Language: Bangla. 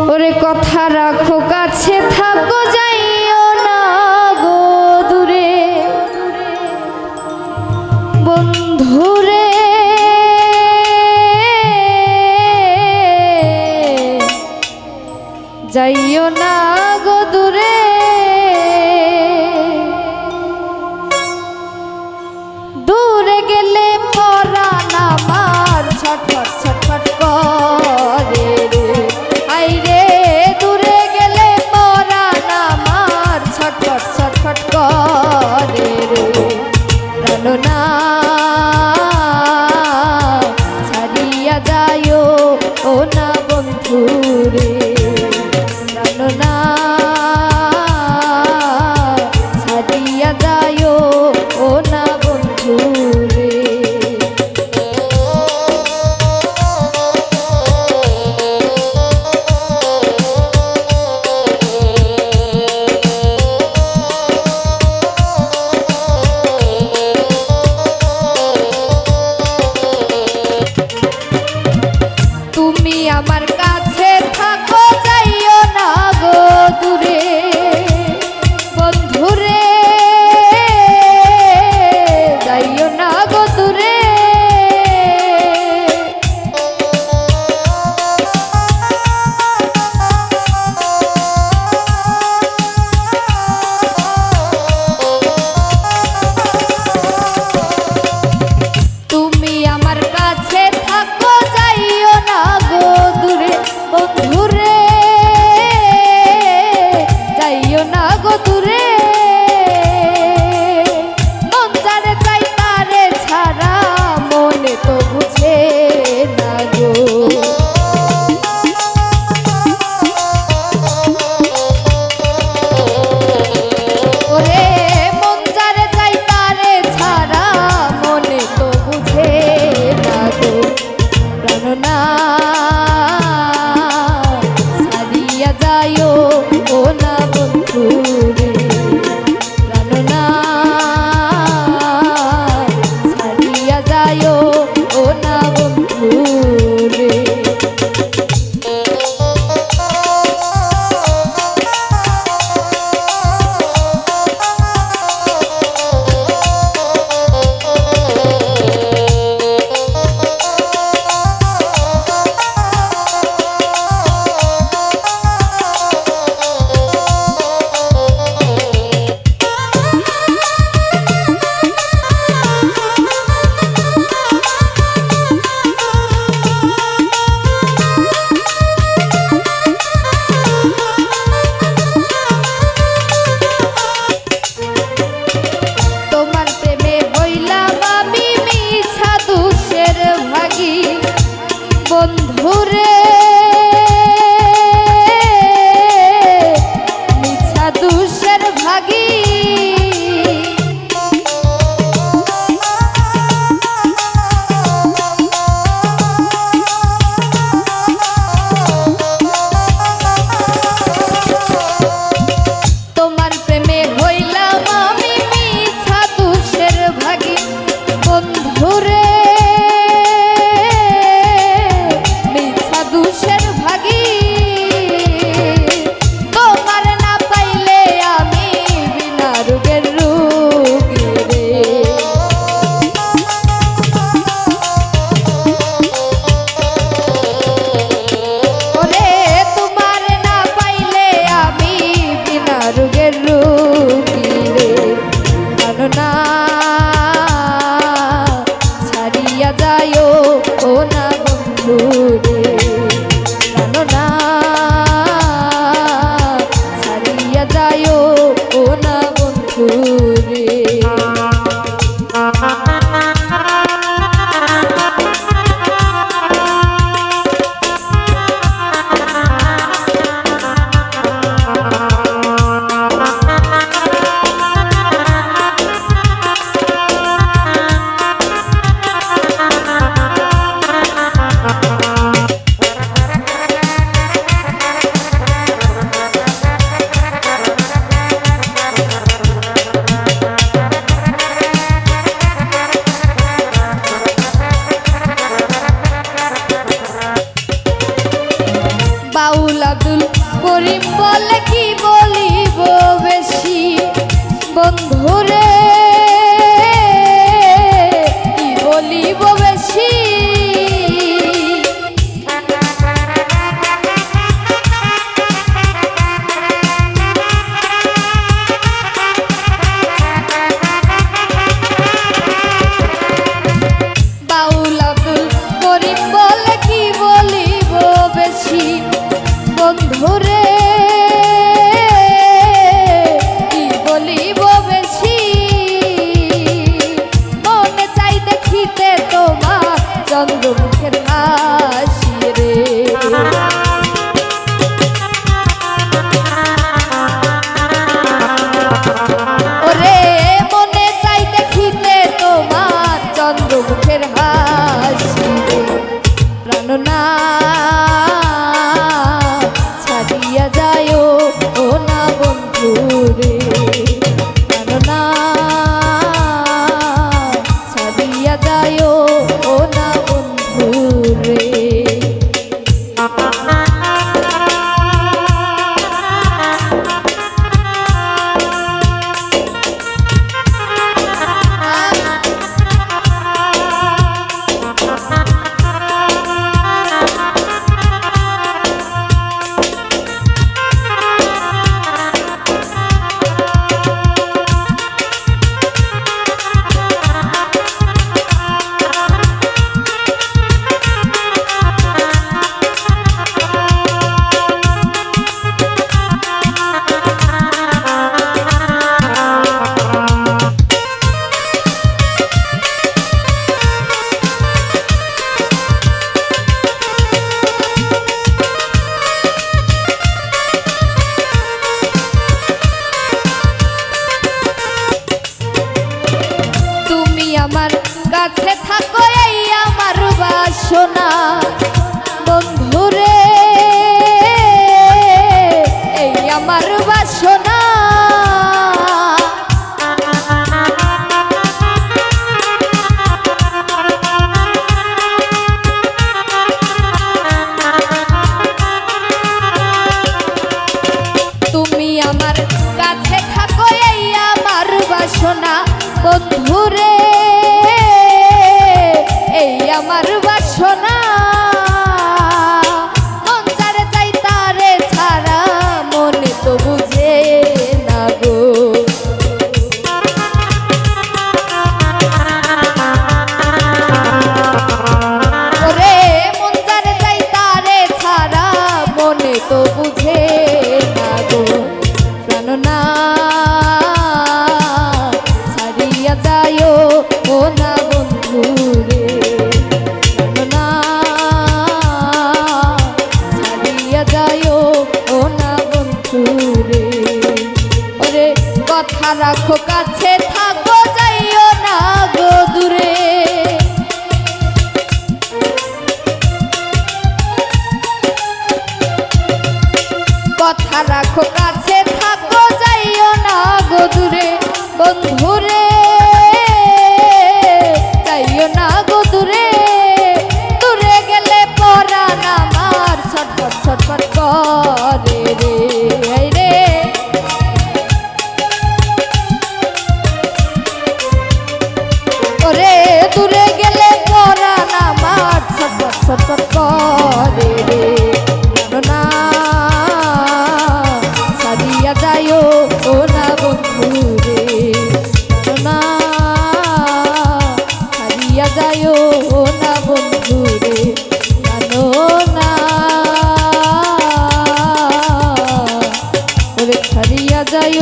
ওরে কথা রাখো কাছে থাকো যাইও না গো দূরে বন্ধুরে যাইও না গো দূরে দূরে গেলে পরাণ আমার ছটফট ছটফট করে রে আইরে দূরে গেলে পরাণ আমার ছটফট ছটফট করে রে প্রাণনা ছাড়িয়া যাইও ও না বন্ধুরে প্রাণনা ছাড়িয়া যাইও ও না বন্ধুরে তুমি আমার কাছে থাকো যাইও না গো দূরে বন্ধুরে যাইও না গো দূরে তুমি আমার কাছে থাকো যাইও না গো দূরে বন্ধুরে যাইও না গো দূরে মন যারে চাই তারে ছাড়া মনে তো বুঝে না গো ওরে মন যারে চাই তারে ছাড়া মনে তো বুঝে না গো প্রাণনা ছাড়িয়া যাইও ও না বন্ধুরে প্রাণনা ছাড়িয়া যাইও ও না বন্ধুরে তোমার প্রেমে হইলাম আমি মিছা দুষের ভাগী বন্ধুরে মিছা দুষের ভাগী তোমার প্রেমে হইলাম আমি মিছা দুষের ভাগী বন্ধুরে মিছা দুষের ভাগী তোমার না পাইলে আমি বিনা রোগের রোগী রে ওরে তোমার না পাইলে আমি বিনা রোগের রোগী রে প্রাণনা ছাড়িয়া যাইও ও না বন্ধুরে প্রাণনা ছাড়িয়া যাইও ও না বন্ধুরে করিম বলে কি বলিব বেশি বন্ধুরে, কি বলিব বেশি। বাউল আব্দুল করিম বলে কি বলিব বেশি বন্ধুরে, কি বলিব বেশি। মনে চাই দেখিতে তোমার চন্দ্রমুখের হাসি রে। ওরে মনে চাই দেখিতে তোমার চন্দ্রমুখের হাসি রে। প্রাণনা ছাড়িয়া যায় ও না বন্ধুরে, প্রাণনা ছাড়িয়া যায় ও না বন্ধুরে। আমার কাছে থাকো এই আমার বাসনা বন্ধুরে, এই আমার বাসনা। তুমি আমার কাছে থাকো এই আমার বাসনা বন্ধুরে, এই আমার বাসনা। মন যারে চাই তারে ছাড়া মনে তো বুঝে না গো। ওরে মন যারে চাই তারে ছাড়া মনে তো বুঝে না গো। প্রাণনা ছাড়িয়া যায় ও না বন্ধুরে, প্রাণনা ছাড়িয়া যায় ও না বন্ধুরে। ওরে কথা রাখো কাছে থাকো যাইও না গো দূরে। কথা রাখো কাছে থাকো যাইও না গো দূরে বন্ধুরে, যাইও না গো দূরে। দূরে গেলে পরাণ আমার ছটফট ছটফট করে রে রে। ওরে দূরে গেলে পরাণ আমার ছটফট ছটফট করে রে। প্রাণনা ছাড়িয়া যায় ও না বন্ধুরে, প্রাণনা ছাড়িয়া যায় ও না বন্ধুরে। প্রাণনা ওরে ছাড়িয়া যায়